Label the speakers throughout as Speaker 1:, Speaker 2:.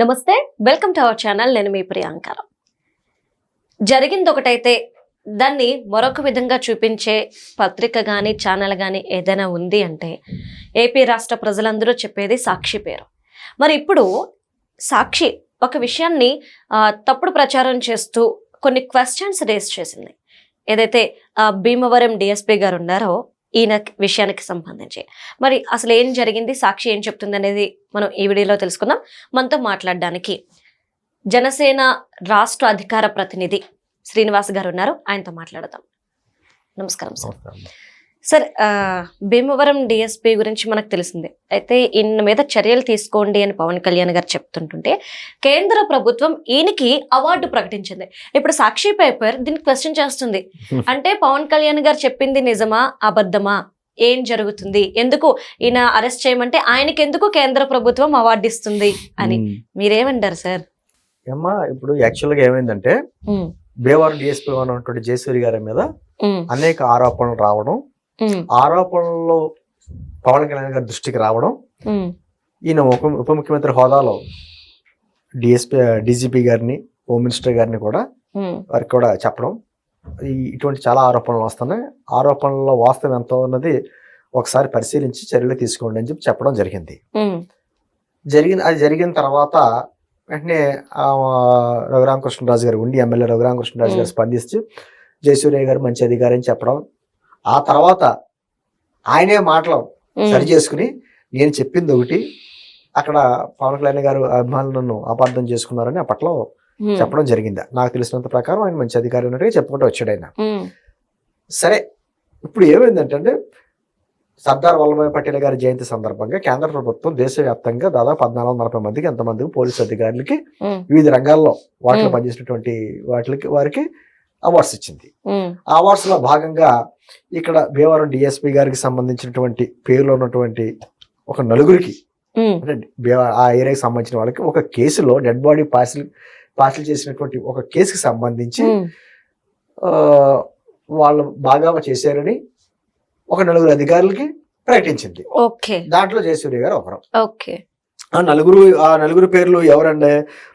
Speaker 1: నమస్తే, welcome to our channel. నేను మీ ప్రియాంక. జరిగింది ఒకటైతే దాన్ని మరొక విధంగా చూపించే పత్రిక కానీ ఛానల్ కానీ ఏదైనా ఉంది అంటే ఏపీ రాష్ట్ర ప్రజలందరూ చెప్పేది సాక్షి పేరు. మరి ఇప్పుడు సాక్షి ఒక విషయాన్ని తప్పుడు ప్రచారం చేస్తూ కొన్ని క్వశ్చన్స్ రేస్ చేసింది. ఏదైతే భీమవరం డిఎస్పీ గారు ఉన్నారో ఈయన విషయానికి సంబంధించి మరి అసలు ఏం జరిగింది, సాక్షి ఏం చెప్తుంది అనేది మనం ఈ వీడియోలో తెలుసుకుందాం. మనతో మాట్లాడడానికి జనసేన రాష్ట్ర అధికార ప్రతినిధి శ్రీనివాస్ గారు ఉన్నారు, ఆయనతో మాట్లాడదాం. నమస్కారం సార్. సార్, భీమవరం డిఎస్పీ గురించి మనకు తెలిసిందే. అయితే ఈయన మీద చర్యలు తీసుకోండి అని పవన్ కళ్యాణ్ గారు చెప్తుంటుంటే కేంద్ర ప్రభుత్వం ఈయనకి అవార్డు ప్రకటించింది. ఇప్పుడు సాక్షి పేపర్ దీన్ని క్వశ్చన్ చేస్తుంది. అంటే పవన్ కళ్యాణ్ గారు చెప్పింది నిజమా అబద్ధమా, ఏం జరుగుతుంది, ఎందుకు ఈయన అరెస్ట్ చేయమంటే ఆయనకి ఎందుకు కేంద్ర ప్రభుత్వం అవార్డు ఇస్తుంది అని మీరేమంటారు సార్?
Speaker 2: ఏమ్మా, ఇప్పుడు యాక్చువల్గా ఏమైందంటే భీమవరం డిఎస్పీ ఉన్నటువంటి జయసూరి గారి మీద అనేక ఆరోపణలు రావడం, ఆరోపణల్లో పవన్ కళ్యాణ్ గారి దృష్టికి రావడం, ఈయన ఉప ముఖ్యమంత్రి హోదాలో డీజీపీ గారిని, హోమ్ మినిస్టర్ గారిని కూడా వారికి కూడా చెప్పడం, ఇటువంటి చాలా ఆరోపణలు వస్తున్నాయి. ఆరోపణల్లో వాస్తవం ఎంత ఉన్నది ఒకసారి పరిశీలించి చర్యలు తీసుకోండి అని చెప్పడం జరిగింది. అది జరిగిన తర్వాత వెంటనే రఘురామకృష్ణరాజు గారు ఎమ్మెల్యే రఘురామకృష్ణరాజు గారు స్పందిస్తూ జయసూర్య గారు మంచి అధికారి అని చెప్పడం, ఆ తర్వాత ఆయనే మాటలు సరి చేసుకుని నేను చెప్పింది ఒకటి, అక్కడ పవన్ కళ్యాణ్ గారు అభిమానులు నన్ను అపార్థం చేసుకున్నారని అప్పట్లో చెప్పడం జరిగింది. నాకు తెలిసినంత ప్రకారం ఆయన మంచి అధికారి ఉన్నట్టుగా చెప్పుకుంటూ వచ్చాడు ఆయన. సరే, ఇప్పుడు ఏమైందంటే సర్దార్ వల్లభాయ్ పటేల్ గారి జయంతి సందర్భంగా కేంద్ర ప్రభుత్వం దేశవ్యాప్తంగా దాదాపు 1440 మందికి ఎంతమందికి పోలీసు అధికారులకి వివిధ రంగాల్లో వాటిలో పనిచేసినటువంటి వారికి అవార్డ్స్ ఇచ్చింది. ఆ అవార్డ్స్ లో భాగంగా ఇక్కడ భీమవరం డిఎస్పీ గారికి సంబంధించినటువంటి పేరులో ఉన్నటువంటి ఒక నలుగురికి, అంటే ఆ ఏరియాకి సంబంధించిన వాళ్ళకి ఒక కేసులో డెడ్ బాడీ పార్సిల్ చేసినటువంటి ఒక కేసుకి సంబంధించి వాళ్ళు బాగా చేశారని ఒక నలుగురు అధికారులకి ప్రకటించింది. దాంట్లో జయసూర్య గారు ఒకరు. ఆ నలుగురు పేర్లు ఎవరంటే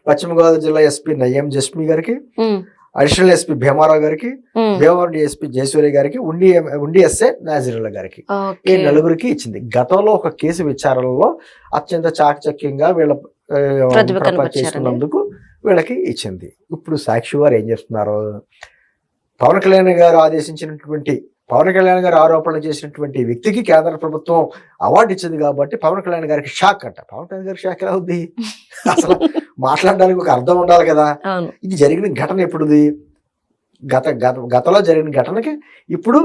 Speaker 2: పశ్చిమ గోదావరి జిల్లా ఎస్పీ నయ్యం జస్మి గారికి, అడిషనల్ ఎస్పీ భీమారావు గారికి, భీమవరం డిఎస్పీ జయసూర్య గారికి, ఉండి ఎస్ఏ నాజిరుల్లా గారికి, ఈ నలుగురికి ఇచ్చింది. గతంలో ఒక కేసు విచారణలో అత్యంత చాకచక్యంగా వీళ్ళ చేసుకున్నందుకు వీళ్ళకి ఇచ్చింది. ఇప్పుడు సాక్షి వారు ఏం చేస్తున్నారు, పవన్ కళ్యాణ్ గారు పవన్ కళ్యాణ్ గారు ఆరోపణలు చేసినటువంటి వ్యక్తికి కేంద్ర ప్రభుత్వం అవార్డు ఇచ్చింది కాబట్టి పవన్ కళ్యాణ్ గారికి షాక్ అంట. పవన్ కళ్యాణ్ గారికి షాక్ ఎలా ఉంది? మాట్లాడడానికి ఒక అర్థం ఉండాలి కదా. ఇది జరిగిన ఘటన ఎప్పుడుది? గతంలో జరిగిన ఘటనకి ఇప్పుడు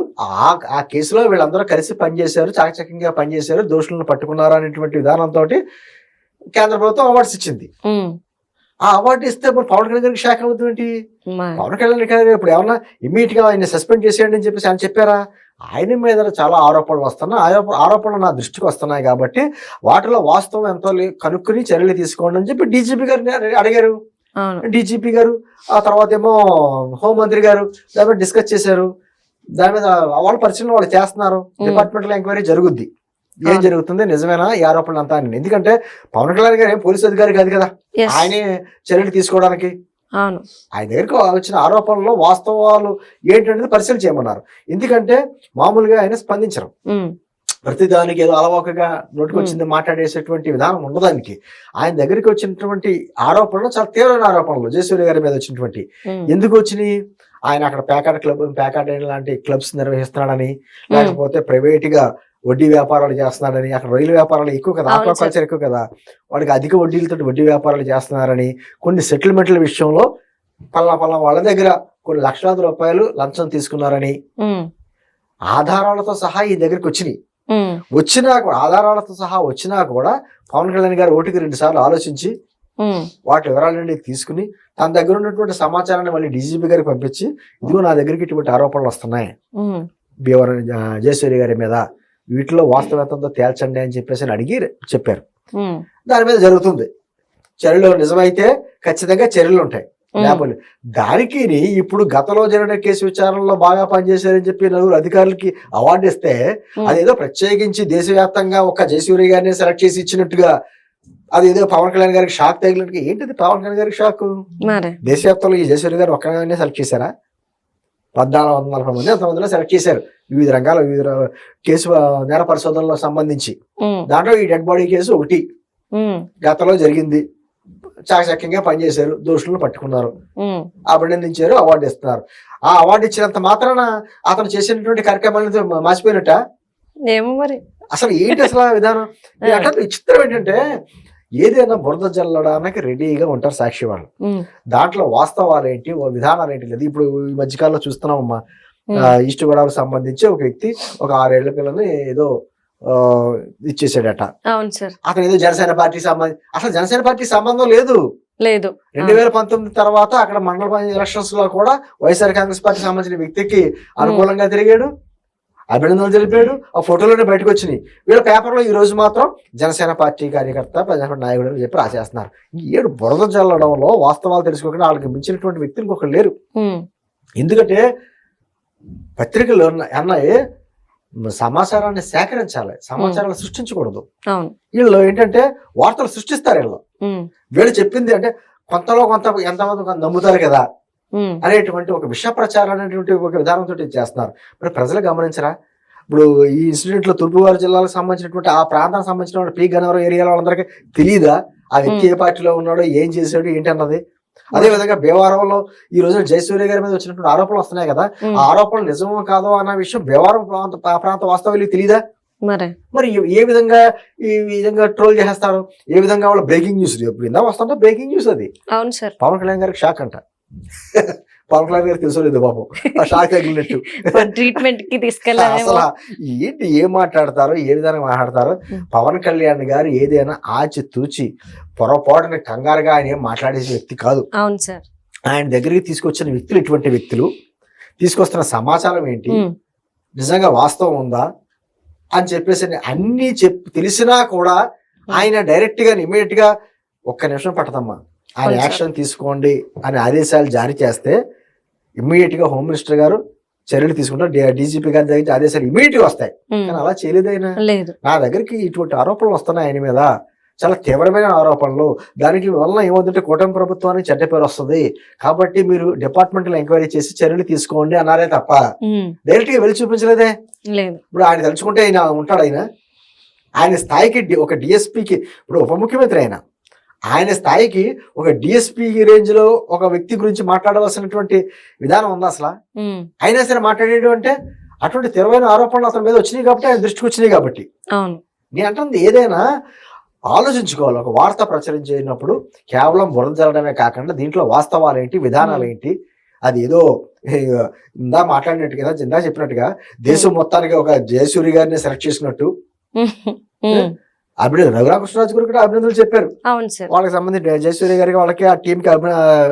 Speaker 2: ఆ కేసులో వీళ్ళందరూ కలిసి పనిచేశారు, చాకచక్యంగా పనిచేశారు, దోషులను పట్టుకున్నారు అనేటువంటి విధానంతో కేంద్ర ప్రభుత్వం అవార్డ్స్ ఇచ్చింది. ఆ అవార్డు ఇస్తే మరి పవన్ కళ్యాణ్ గారికి షాక్ అవుతుంది. పవన్ కళ్యాణ్ గారు ఇప్పుడు ఏమన్నా ఇమ్మీడియట్ గా ఆయన సస్పెండ్ చేసేయండి అని చెప్పేసి ఆయన చెప్పారా? ఆయన మీద చాలా ఆరోపణలు వస్తున్నాయి. ఆరోపణలు నా దృష్టికి వస్తున్నాయి కాబట్టి వాటిలో వాస్తవం ఎంతో కనుక్కుని చర్యలు తీసుకోండి అని చెప్పి డీజీపీ గారిని అడిగారు. డీజీపీ గారు ఆ తర్వాత ఏమో హోంమంత్రి గారు దాని మీద డిస్కస్ చేశారు. దాని మీద వాళ్ళ పరిశీలన వాళ్ళు చేస్తున్నారు. డిపార్ట్మెంటల్ ఎంక్వైరీ జరుగుద్ది. ఏం జరుగుతుంది, నిజమేనా ఈ ఆరోపణలు అంతా అని. ఎందుకంటే పవన్ కళ్యాణ్ గారు ఏం పోలీసు అధికారి కాదు కదా, ఆయనే చర్యలు తీసుకోవడానికి. ఆయన దగ్గరికి వచ్చిన ఆరోపణలో వాస్తవాలు ఏంటనేది పరిశీలన చేయమన్నారు. ఎందుకంటే మామూలుగా ఆయన స్పందించరు, ప్రతిదానికి ఏదో అలవాకగా నోటికొచ్చింది మాట్లాడేసేటువంటి విధానం ఉండదానికి. ఆయన దగ్గరికి వచ్చినటువంటి ఆరోపణలు చాలా తీవ్రమైన ఆరోపణలు జయసూర్య గారి మీద వచ్చినటువంటి. ఎందుకు వచ్చినాయి? ఆయన అక్కడ ప్యాకాట్ లాంటి క్లబ్స్ నిర్వహిస్తున్నాడని, లేకపోతే ప్రైవేట్ గా వడ్డీ వ్యాపారాలు చేస్తున్నాడని, అక్కడ రొయ్యల వ్యాపారాలు ఎక్కువ కదా, ఆక్వాకల్చర్ ఎక్కువ కదా, వాడికి అధిక వడ్డీలతో వడ్డీ వ్యాపారాలు చేస్తున్నారని, కొన్ని సెటిల్మెంట్ల విషయంలో పల్లా వాళ్ళ దగ్గర కొన్ని లక్షలాది రూపాయలు లంచం తీసుకున్నారని ఆధారాలతో సహా ఈ దగ్గరికి వచ్చినాయి. ఆధారాలతో సహా వచ్చినా కూడా పవన్ కళ్యాణ్ గారు 1-2 సార్లు ఆలోచించి వాటి వివరాలన్నీ తీసుకుని తన దగ్గర ఉన్నటువంటి సమాచారాన్ని మళ్ళీ డీజీపీ గారికి పంపించి, ఇదిగో నా దగ్గరికి ఇటువంటి ఆరోపణలు వస్తున్నాయి భీమవరం జయసూర్య గారి మీద, వీటిలో వాస్తవతంతో తేల్చండి అని చెప్పేసి అడిగి చెప్పారు. దాని మీద జరుగుతుంది చర్యలు. నిజమైతే ఖచ్చితంగా చర్యలు ఉంటాయి. లేకపోతే దానికి ఇప్పుడు గతంలో జరిగిన కేసు విచారణలో బాగా పనిచేశారని చెప్పి నలుగురు అధికారులకి అవార్డు ఇస్తే అదేదో ప్రత్యేకించి దేశవ్యాప్తంగా ఒక జయసూర్య గారిని సెలెక్ట్ చేసి ఇచ్చినట్టుగా అది ఏదో పవన్ కళ్యాణ్ గారికి షాక్ తగిలినట్టు. ఏంటిది పవన్ కళ్యాణ్ గారికి షాక్?
Speaker 1: మరి
Speaker 2: దేశవ్యాప్తంలో ఈ జయసూర్య గారు ఒక్కనే సెలెక్ట్ చేశారా? 1440 మంది అంతమందిలో సెలెక్ట్ చేశారు వివిధ రంగాల వివిధ కేసు నేర పరిశోధనలో సంబంధించి. దాంట్లో ఈ డెడ్ బాడీ కేసు ఒకటి గతంలో జరిగింది. చాకచక్యంగా పనిచేశారు, దోషులను పట్టుకున్నారు, అభినందించారు, అవార్డు ఇస్తున్నారు. ఆ అవార్డు ఇచ్చినంత మాత్రాన అతను చేసినటువంటి కార్యక్రమాలతో మాసిపోయినట్ట?
Speaker 1: ఏమో మరి
Speaker 2: అసలు ఏంటి అసలు ఆ విధానం? అంటే విచిత్రం ఏంటంటే ఏదైనా బురద జల్లడానికి రెడీగా ఉంటారు సాక్షి వాళ్ళు. దాంట్లో వాస్తవాలు ఏంటి, విధానాలు ఏంటి లేదు. ఇప్పుడు ఈ మధ్యకాలంలో చూస్తున్నామమ్మా, ఈస్ట్ గోదావరికి సంబంధించి ఒక వ్యక్తి ఒక 6 ఏళ్ల పిల్లని ఏదో ఇచ్చేసాడట.
Speaker 1: అవును సార్.
Speaker 2: అతను ఏదో జనసేన పార్టీ సంబంధించి, అసలు జనసేన పార్టీ సంబంధం లేదు. 2019 తర్వాత అక్కడ మండల ఎలక్షన్స్ లో కూడా వైఎస్ఆర్ కాంగ్రెస్ పార్టీ సంబంధించిన వ్యక్తికి అనుకూలంగా తిరిగాడు, అభినందనలు తెలిపాడు. ఆ ఫోటోలోనే బయటకు వచ్చినాయి. వీళ్ళ పేపర్లో ఈ రోజు మాత్రం జనసేన పార్టీ కార్యకర్త, ప్రజాపతి నాయకుడు అని చెప్పి రాసేస్తున్నారు. ఏడు బురద జల్లడంలో వాస్తవాలు తెలుసుకోకుండా వాళ్ళకి మించినటువంటి వ్యక్తులు ఇంకొకరు లేరు. ఎందుకంటే పత్రికలు అన్నాయి సమాచారాన్ని సేకరించాలి, సమాచారాన్ని సృష్టించకూడదు. వీళ్ళు ఏంటంటే వార్తలు సృష్టిస్తారు. వీళ్ళు చెప్పింది అంటే కొంతలో కొంత ఎంతమంది నమ్ముతారు కదా అనేటువంటి ఒక విష ప్రచారం అనేటువంటి ఒక విధానంతో చేస్తున్నారు. మరి ప్రజలు గమనించరా? ఇప్పుడు ఈ ఇన్సిడెంట్ లో తూర్పుగోదావరి జిల్లాకు సంబంధించినటువంటి ఆ ప్రాంతానికి సంబంధించిన పి గన్నవరం ఏరియాలో వాళ్ళందరికీ తెలియదా ఆ వ్యక్తి ఏ పార్టీలో ఉన్నాడో, ఏం చేశాడు, ఏంటి అన్నది? అదే విధంగా భీమవరంలో ఈ రోజు జయసూర్య గారి మీద వచ్చినటువంటి ఆరోపణలు వస్తున్నాయి కదా, ఆ ఆరోపణలు నిజమో కాదో అన్న విషయం భీమవరం ప్రాంత వాస్తవాలు తెలియదా? మరి ఏ విధంగా ఈ విధంగా ట్రోల్ చేస్తారు, ఏ విధంగా వాళ్ళ బ్రేకింగ్ న్యూస్ విందా వస్తుంటే బ్రేకింగ్ న్యూస్ అది.
Speaker 1: అవును సార్.
Speaker 2: పవన్ కళ్యాణ్ గారికి షాక్ అంట. పవన్ కళ్యాణ్ గారికి తెలుసుకోలేదు పాపం, ఆ షాక్ తగిలినట్టు.
Speaker 1: ట్రీట్మెంట్ కి తీసుకెళ్ళాలి.
Speaker 2: అసలు ఏంటి, ఏం మాట్లాడతారో, ఏ విధంగా మాట్లాడతారో. పవన్ కళ్యాణ్ గారు ఏదైనా ఆచి తూచి పొరపాటున కంగారుగా ఆయన ఏం మాట్లాడేసే వ్యక్తి కాదు.
Speaker 1: అవును సార్.
Speaker 2: ఆయన దగ్గరికి తీసుకొచ్చిన వ్యక్తులు ఎటువంటి వ్యక్తులు, తీసుకొస్తున్న సమాచారం ఏంటి, నిజంగా వాస్తవం ఉందా అని చెప్పేసి అన్ని తెలిసినా కూడా ఆయన డైరెక్ట్ గా ఇమీడియట్ గా ఒక్క నిమిషం పట్టదమ్మా, ఆయన యాక్షన్ తీసుకోండి అని ఆదేశాలు జారీ చేస్తే ఇమ్మీడియట్ గా హోమ్ మినిస్టర్ గారు చర్యలు తీసుకుంటారు, డీజీపీ గారి దగ్గర ఆదేశాలు ఇమీడియట్ గా వస్తాయి. కానీ అలా చేయలేదు ఆయన. నా దగ్గరికి ఇటువంటి ఆరోపణలు వస్తున్నాయి ఆయన మీద, చాలా తీవ్రమైన ఆరోపణలు. దానికి వలన ఏమవుతుంటే కూటమి ప్రభుత్వానికి చెడ్డ పేరు వస్తుంది, కాబట్టి మీరు డిపార్ట్మెంటల్ ఎంక్వైరీ చేసి చర్యలు తీసుకోండి అన్నారే తప్ప డైరెక్ట్ గా వెళ్ళి చూపించలేదే. ఇప్పుడు ఆయన తలుచుకుంటే ఆయన ఉంటాడు. ఆయన స్థాయికి ఒక డిఎస్పీకి, ఇప్పుడు ఉప ముఖ్యమంత్రి ఆయన స్థాయికి ఒక డిఎస్పీ రేంజ్ లో ఒక వ్యక్తి గురించి మాట్లాడవలసినటువంటి విధానం ఉందా అసలు? అయినా సరే మాట్లాడేది అంటే అటువంటి తీవ్రమైన ఆరోపణలు అతని మీద వచ్చినాయి కాబట్టి, ఆయన దృష్టికి వచ్చినాయి కాబట్టి. నేను అంటుంది ఏదైనా ఆలోచించుకోవాలి. ఒక వార్త ప్రచురించినప్పుడు కేవలం బురద జల్లడమే కాకుండా దీంట్లో వాస్తవాలు ఏంటి, విధానాలు ఏంటి, అది ఏదో ఇందా మాట్లాడినట్టు కదా, ఇందా చెప్పినట్టుగా దేశం మొత్తానికి ఒక జయసూరి గారిని సెలెక్ట్ చేసినట్టు రఘురామకృష్ణరాజు గారు కూడా అభినందనలు చెప్పారు. వాళ్ళకి సంబంధించి జయసూర్య గారికి వాళ్ళకి ఆ టీం కి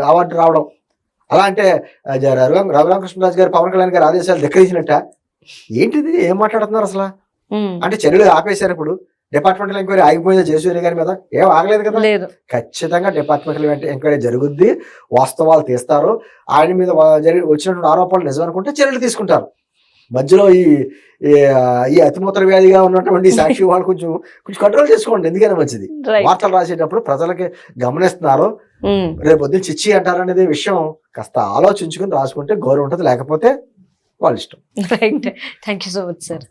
Speaker 2: అవార్డు రావడం, అలా అంటే రఘురామకృష్ణరాజు గారు పవన్ కళ్యాణ్ గారి ఆదేశాలు ధిక్కరించినట్ట? ఏంటిది, ఏం మాట్లాడుతున్నారు అసలు? అంటే చర్యలు ఆపేశారు. ఇప్పుడు డిపార్ట్మెంటల్ ఎంక్వైరీ ఆగిపోయింది జయసూర్య గారి మీద? ఏం ఆగలేదు కదా. ఖచ్చితంగా డిపార్ట్మెంటల్ ఎంక్వైరీ జరుగుద్ది, వాస్తవాలు తీస్తారు. ఆయన మీద వచ్చినటువంటి ఆరోపణలు నిజం అనుకుంటే చర్యలు తీసుకుంటారు. మధ్యలో ఈ అతిమూత్ర వ్యాధిగా ఉన్నటువంటి సాక్షి వాళ్ళు కొంచెం కంట్రోల్ చేసుకోండి. ఎందుకైనా మంచిది. వార్తలు రాసేటప్పుడు ప్రజలకి గమనిస్తున్నారు, రేపు పొద్దున్న చిచ్చి అంటారనేది విషయం కాస్త ఆలోచించుకుని రాసుకుంటే గౌరవం ఉంటుంది, లేకపోతే వాళ్ళ ఇష్టం.
Speaker 1: Right. Thank you so much sir.